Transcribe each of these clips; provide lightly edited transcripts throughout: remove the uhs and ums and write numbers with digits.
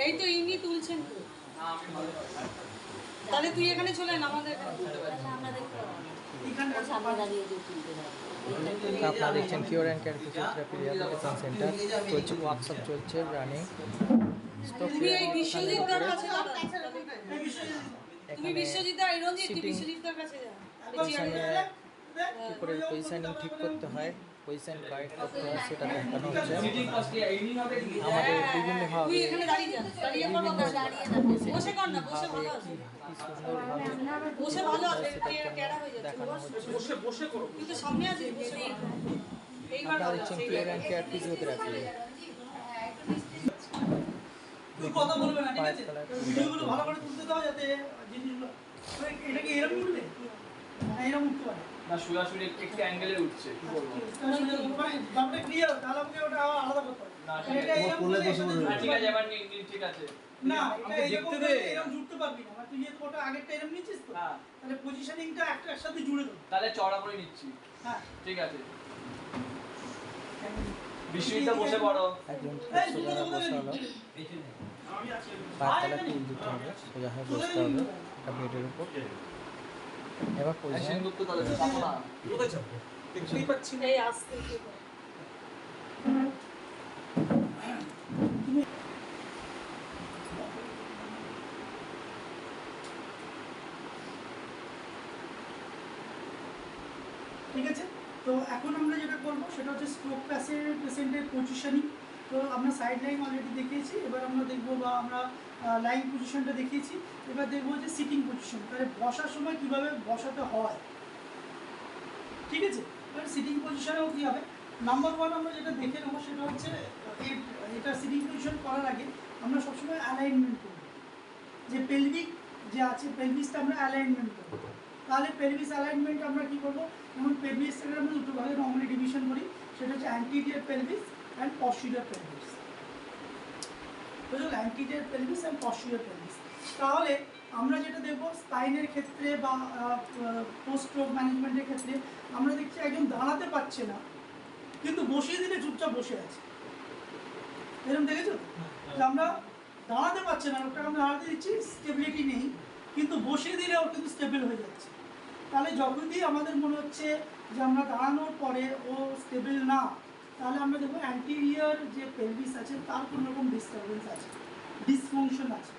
এই তো ইনি তুলছেন তো। তাহলে তুই এখানে চলে না আমাদের আপনারা দেখছেন cure and care physiotherapy rehabilitation centre চলছে, ওয়ার্কশপ চলছে রানিং। তুমি এই বিশ্বজিৎদার কাছে যাও, তুমি বিশ্বজিৎদার ইরঞ্জিত তুই বিশ্বজিৎদার কাছে যাও। উপরে পজিশনিং ঠিক করতে হয়, পজিশন কারেক্ট করতে হয়, সেটা দেখানো হচ্ছে। আমাদের বিভিন্নভাবে তুই এখানে দাঁড়িয়ে যা, দাঁড়িয়ে করো, দাঁড়িয়ে না, বসে কর না, বসে ভালো আছে, কি সুন্দরভাবে বসে ভালো আছে, ক্যারা হয়ে যাচ্ছে, বসে বসে করো, কিন্তু সামনে আছে বসে। এইবার আপনারা দেখছেন কিওর অ্যান্ড কেয়ার ফিজিওথেরাপি। তুই কথা বলবে না, ঠিক আছে? ভিডিওগুলো ভালো করে তুলতে দাও যাতে জিনিসগুলো এটা কি এরকম উঠবে না, এরকম উঠতে পারে না, সোজাসুজি একটু অ্যাঙ্গেলে উঠছে, কি বলবো মানে ক্লিয়ার, তাহলে আমাকে ওটা আলাদা করতে হবে না। এটা এরকম ঠিক আছে, এবার ঠিক আছে না, এটা এরকম এরকম জুড়তে পারবি না, মানে তুই যে ওটা আগেরটা এরকম নিচ্ছিস তো, তাহলে পজিশনিংটা একসাথে জুড়ে দেব, তাহলে চড়া করে নিচ্ছি। হ্যাঁ ঠিক আছে। বিশ্বজিৎ বসে পড়ো, একজন সোজা বসে হলো, পাতলা টুল দিতে হবে, সোজা হয়ে বসতে হবে একটা বেডের উপর। এবার পজিশন করতে তাহলে চাপো না, কোথায় চাপো দেখতেই পাচ্ছি না, এই আস্তে ঠিক আছে। তো এখন আমরা যেটা করবো সেটা হচ্ছে স্ট্রোক পেশেন্টের পজিশনিং। তো আমরা সাইড লাইন অলরেডি দেখিয়েছি, এবার আমরা দেখবো বা আমরা লাইন পজিশনটা দেখিয়েছি, এবার দেখবো যে সিটিং পজিশন, তাহলে বসার সময় কীভাবে বসাতে হয়, ঠিক আছে। এবার সিটিং পজিশনেও কী হবে, নাম্বার ওয়ান আমরা যেটা দেখে নেবো সেটা হচ্ছে এটা সিটিং পজিশন করার আগে আমরা সবসময় অ্যালাইনমেন্ট করব, যে পেলভিক যে আছে পেলভিসটা আমরা অ্যালাইনমেন্ট করবো। তাহলে পেলভিস অ্যালাইনমেন্ট আমরা কী করবো, যেমন পেলভিসটাকে আমরা দুটো ভাগে নর্মালি ডিভিশন করি, সেটা হচ্ছে anterior pelvis and posterior pelvis, বুঝলো, anterior pelvis and posterior pelvis. তাহলে আমরা যেটা দেখবো স্পাইনের ক্ষেত্রে বা পোস্ট স্ট্রোক ম্যানেজমেন্টের ক্ষেত্রে আমরা দেখছি একজন দাঁড়াতে পারছে না কিন্তু বসিয়ে দিলে চুপচাপ বসে আছে, এরকম দেখেছো যে আমরা দাঁড়াতে পারছে না, লোকটাকে আমরা দাঁড়াতে দিচ্ছি, স্টেবিলিটি নেই, কিন্তু বসিয়ে দিলে ওর কিন্তু স্টেবল হয়ে যাচ্ছে। তাহলে যখনই আমাদের মনে হচ্ছে যে আমরা দাঁড়ানোর পরে ও স্টেবল না, তাহলে আমরা দেখবো অ্যান্টিরিয়র যে পেলভিস আছে তার কোনো রকম ডিস্টারবেন্স আছে, ডিসফাংশন আছে,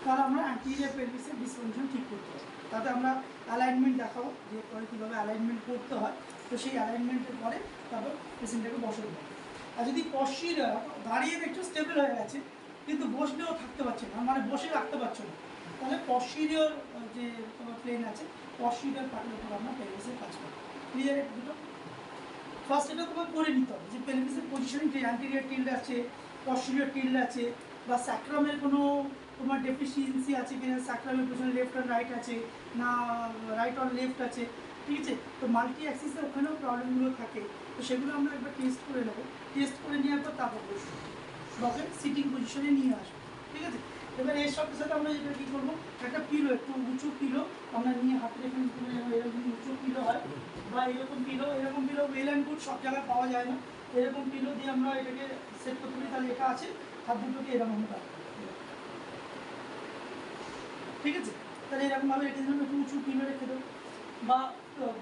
তাহলে আমরা অ্যান্টিরিয়র পেলভিসের ডিসফাংশন ঠিক করতে হবে। তাতে আমরা অ্যালাইনমেন্ট দেখাবো যে পরে কীভাবে অ্যালাইনমেন্ট করতে হয়, তো সেই অ্যালাইনমেন্টের পরে তারপর পেশেন্টটাকে বসাতে হবে। আর যদি পশ্চিরা দাঁড়িয়ে একটু স্টেবল হয়ে গেছে কিন্তু বসলেও থাকতে পারছে না, মানে বসে রাখতে পারছো না, তাহলে পশ্চিরিয়র যে তোমার প্লেন আছে পশ্চিরিয়র পার্টের উপর আমরা পেলভিসের কাজ করি। ক্লিয়ার? দুটো ফার্স্ট এটা তোমার করে নিতে হবে যে পেলভিসের পজিশনিং, যে অ্যান্টিরিয়র টিল্ড আছে, পশ্চিরিয়র টিল্ড আছে, বা স্যাক্রামের কোনো তোমার ডেফিসিয়েন্সি আছে কিনা, স্যাক্রামের পিছনে লেফট অ্যান্ড রাইট আছে না রাইট অর লেফট আছে, ঠিক আছে। তো মাল্টি অ্যাক্সিসে ওখানেও প্রবলেমগুলো থাকে, তো সেগুলো আমরা একবার টেস্ট করে নেবো, টেস্ট করে নেওয়ার পর তারপর বসবো, তবে সিটিং পজিশনে নিয়ে আসবো, ঠিক আছে। এবার এর সাথে সাথে আমরা যেটা কী করবো, একটা পিলো, একটু উঁচু পিলো আমরা নিয়ে হাতের এখানে এরকম উঁচু পিলো হয় বা এরকম পিলো ওয়েল অ্যান্ড গুড সব জায়গায় পাওয়া যায় না, এরকম পিলো দিয়ে আমরা এটাকে সেট করতে পারি। তাহলে এটা আছে, হাত দুটোকে এরকম আমরা, ঠিক আছে। তাহলে এরকমভাবে রেখে দিলাম, একটু উঁচু পিলো রেখে দেবো বা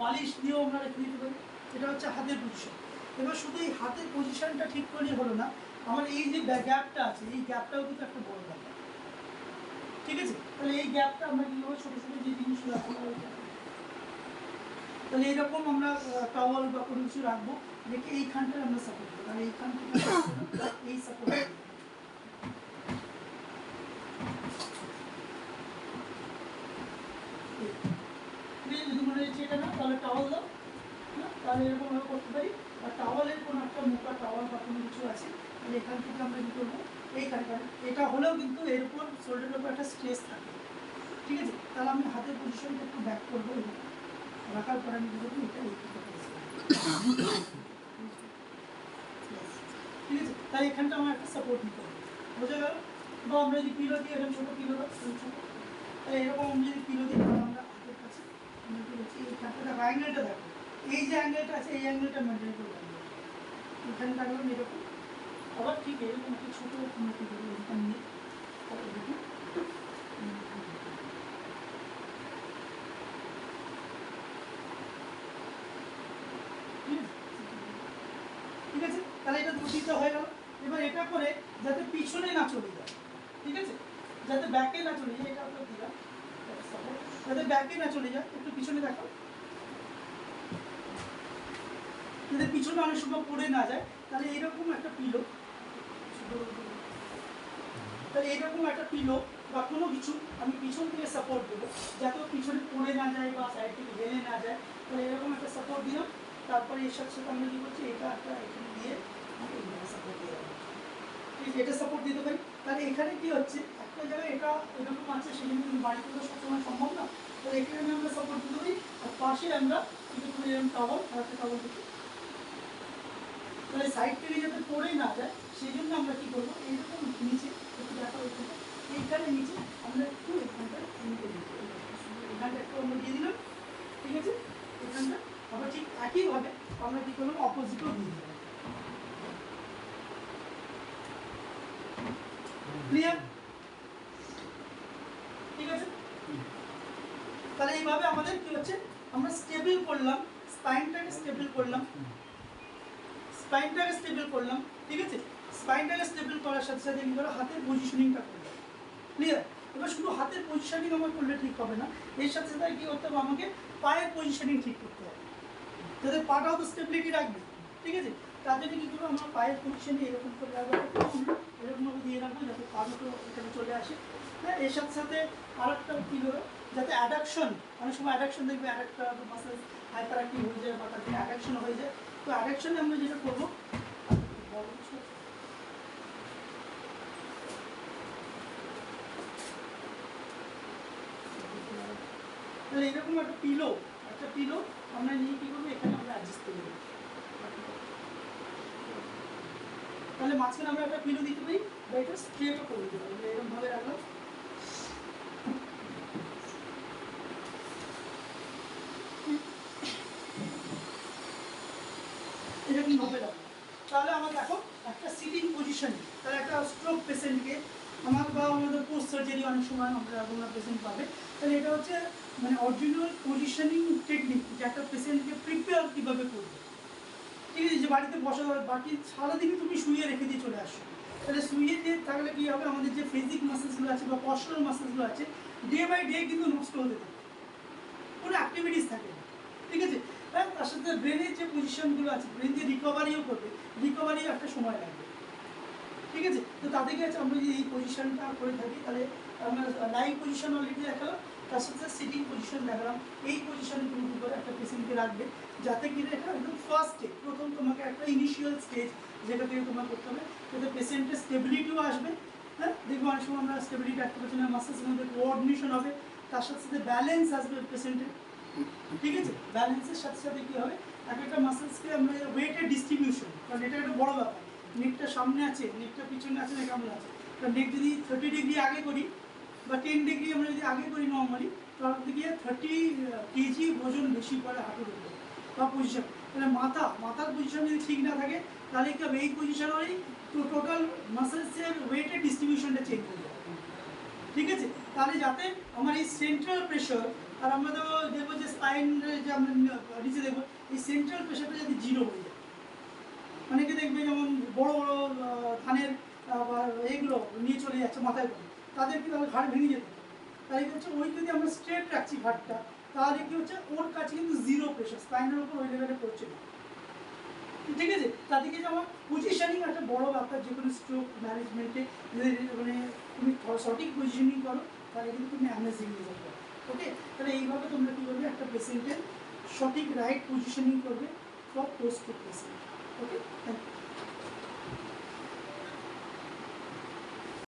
বালিশ দিয়েও আমরা রেখে দিতে পারি। এটা হচ্ছে হাতের পজিশন। এবার শুধু এই হাতের পজিশনটা ঠিক করলেই হলো না, আমার এই যে গ্যাপটা আছে এই গ্যাপটাও কিন্তু একটা বড় ব্যাপার, ঠিক আছে। তাহলে এই গ্যাপটা আমরা কীভাবে ছোটো ছোটো যে জিনিসগুলো রাখবো, তাহলে এইরকম আমরা টাওয়াল বা কোনো কিছু রাখবো, রেখে এইখানটায় আমরা সাপোর্ট দেবো, তাহলে এইখান থেকে এই সাপোর্ট যদি মনে হচ্ছে এটা না, তাহলে টাওয়াল দাও, তাহলে এরকমভাবে করতে পারি। আর টাওয়ালের কোনো একটা মোটা টাওয়াল বা কোনো কিছু আছে, তাহলে এখান থেকে আমরা কী করবো, এইখানটা এটা হলেও কিন্তু এর উপর শোল্ডারের উপর একটা স্ট্রেস থাকে, ঠিক আছে। তাহলে আমি হাতের পজিশনটা একটু ব্যাক করবো, রাখার পরে আমি দেখবো এটা ঠিক আছে। তাই এখানটা আমার একটা সাপোর্ট নিতে হবে, বোঝা গেল। বা আমরা যদি পিলো দিই, এরকম ছোটো পিলো ছোটো, তাই এরকম আমি যদি পিলো দিই আমরা হাতের কাছে এইখানটা দেখো, অ্যাঙ্গেলটা দেখো, এই যে অ্যাঙ্গেলটা আছে এই অ্যাঙ্গেলটা মেনটেন করে রাখবে। এখানে রাখলাম এরকম, আবার ঠিক এরকম একটা ছোটো কোনো কী করবো এখানে নিয়ে তারপর দেখুন ঠিক আছে। তাহলে এটা দুটিতে হয়ে গেল। এবার এটা করে যাতে পিছনে না চলে যায়, ঠিক আছে, যাতে ব্যাকে না চলে যায়, এটা আপনার দিলাম, যাতে ব্যাকে না চলে যায়, একটু পিছনে দেখো, যাতে পিছনে অনেক সময় পড়ে না যায়। তাহলে এইরকম একটা পিলো, তাহলে এইরকম একটা পিলো বা কোনো কিছু আমি পিছন থেকে সাপোর্ট দেবো যাতে পিছনে পড়ে না যায় বা সাইড থেকে হেলে না যায়। তাহলে এরকম একটা সাপোর্ট দিলাম। তারপরে এর সাথে সাথে আমরা কী করছি, এটা একটা এখানে দিয়ে সাপোর্ট দিয়ে দেবো, ঠিক আছে, এটা সাপোর্ট দিতে পারি। তাহলে এখানে কি হচ্ছে, একটা জায়গায় এটা এরকম আছে, সেই জন্য বাড়িতে তো সবসময় সম্ভব না। তাহলে এখানে আমরা সাপোর্ট দিতে পারি, আর পাশে আমরা কিছু করে এরকম টাওয়াল আর একটা টাওয়াল দিচ্ছি, তাহলে সাইড থেকে যাতে পড়ে না যায় সেই জন্য আমরা কী করবো, এইরকম নিচে একটু দেখা এইখানে নিচে আমরা একটু এখানটা নিতে দিই, এখানটা একটু আমরা দিয়ে দিলাম, ঠিক আছে। এখানটা আবার ঠিক একইভাবে আমরা কী করলাম, অপোজিটও দিয়ে দিলাম। ক্লিয়ার? ঠিক আছে। তাহলে এইভাবে আমাদের কি হচ্ছে, আমরা স্টেবল করলাম, স্পাইনটাকে স্টেবল করলাম, স্পাইনটাকে স্টেবল করলাম, ঠিক আছে। স্পাইনটাকে স্টেবল করার সাথে সাথে কী করো, হাতের পজিশনিংটা করলাম। ক্লিয়ার? এবার শুধু হাতের পজিশনিং আমার করলে ঠিক হবে না, এর সাথে সাথে কী করতে হবে, আমাকে পায়ের পজিশনিং ঠিক করতে হবে, যাতে পাটাও তো স্টেবিলিটি রাখবে, ঠিক আছে। তার জন্য কী করবো, আমরা পায়ের পজিশনে এরকম করে রাখবো, এরকমভাবে দিয়ে রাখবো যাতে পা দুটো এখানে চলে আসে। হ্যাঁ, এর সাথে সাথে আরেকটা কী করো, যাতে অ্যাডাকশন, অনেক সময় অ্যাডাকশন দেখবে আরেকটা মাসেল হাইপার অ্যাক্টিভ হয়ে যায় বা তার অ্যাডাকশন হয়ে যায়। তো অ্যাডাকশনে আমরা যেটা করবো, তাহলে এরকম একটা পিলো আমরা নিয়ে কী করবো, এখানে আমরা অ্যাডজাস্ট করে দেবো। তাহলে মাঝখানে আমরা একটা পিলো দিতে পারি বা এটা স্ট্রেটও করে দিতে পারি, এরকমভাবে রাখলাম। এরকমভাবে রাখলাম। তাহলে আমার দেখো একটা সিটিং পজিশন, তাহলে একটা স্ট্রোক পেশেন্টকে আমার বা আমাদের পোস্ট সার্জারি অনেক সময় আমরা পেশেন্ট পাবে, তাহলে এটা হচ্ছে মানে অরিজিনাল পজিশনিং টেকনিক, যে একটা পেশেন্টকে প্রিপেয়ার কীভাবে করবে, ঠিক আছে। যে বাড়িতে বসা বাকি সারাদিনই তুমি শুয়ে রেখে দিয়ে চলে আসো, তাহলে শুয়ে দিয়ে থাকলে কী হবে, আমাদের যে ফিজিক মাসেলসগুলো আছে বা পশ্চারাল মাসেলসগুলো আছে ডে বাই ডে কিন্তু নষ্ট হতে থাকে, কোনো অ্যাক্টিভিটিস থাকে না, ঠিক আছে। হ্যাঁ, তার সাথে ব্রেনের যে পজিশনগুলো আছে, ব্রেন যে রিকভারিও করবে, রিকভারিও একটা সময় লাগবে, ঠিক আছে। তো তাদেরকে আছে আমরা যদি এই পজিশনটা করে থাকি, তাহলে আমরা লাইভ পজিশন অলরেডি দেখালাম, তার সাথে সিটিং পজিশন দেখালাম। এই পজিশনে তুমি কী করে একটা পেশেন্টকে রাখবে, যাতে কিনা এটা একদম ফার্স্ট স্টেজ, প্রথম তোমাকে একটা ইনিশিয়াল স্টেজ যেটা থেকে তোমার করতে হবে, যাতে পেশেন্টের স্টেবিলিটিও আসবে। হ্যাঁ, দেখবো অনেক সময় আমরা স্টেবিলিটি একটা পেশেন্টের মাসেলসের মধ্যে কোঅর্ডিনেশন হবে, তার সাথে সাথে ব্যালেন্স আসবে পেশেন্টের, ঠিক আছে। ব্যালেন্সের সাথে সাথে কী হবে, এক একটা মাসেলসকে আমরা ওয়েটের ডিস্ট্রিবিউশন, কারণ এটা একটা বড় ব্যাপার, নেকটা সামনে আছে, নেকটা পিছনে আছে না কেমন আছে, কারণ নেক যদি 30 ডিগ্রি আগে করি বা 10 ডিগ্রি আমরা যদি আগে করি নর্মালি, তাহলে গিয়ে 30 কেজি ওজন বেশি পড়ে হাঁটুর উপরে বা পজিশন। তাহলে মাথার পজিশন যদি ঠিক না থাকে, তাহলে কি হবে, এই পজিশনেই তো টোটাল মাসেলসের ওয়েটের ডিস্ট্রিবিউশনটা চেঞ্জ হয়ে যাবে, ঠিক আছে। তাহলে যাতে আমার এই সেন্ট্রাল প্রেশার, আর আমরা তো দেখবো যে স্পাইন যে আমরা নিচে দেখবো, এই সেন্ট্রাল প্রেশারটা যদি জিরো হয়ে যায়, অনেকে দেখবে যেমন বড় বড় ধানের এইগুলো নিয়ে চলে যাচ্ছে মাথায় করে, তাদের কি তাহলে ঘাড় ভেঙে যেতে, তাই কি হচ্ছে, ওই যদি আমরা স্ট্রেট রাখছি ঘাটটা, তাহলে কি হচ্ছে, ওর কাছে কিন্তু জিরো প্রেশার, স্পাইনের উপর ওই লেভেলে পড়ছে না, ঠিক আছে। তাদেরকে যে আমার পজিশনিং একটা বড় ব্যাপার, যে কোনো স্ট্রোক ম্যানেজমেন্টে যদি মানে তুমি সঠিক পজিশনিং করো, তাহলে কিন্তু তুমি অ্যামেজিং রেজাল্ট পাবে। ওকে, তাহলে এইভাবে তোমরা কী করবে, একটা পেশেন্টের সঠিক রাইট পজিশনিং করবে for post patient. Okay, thank you.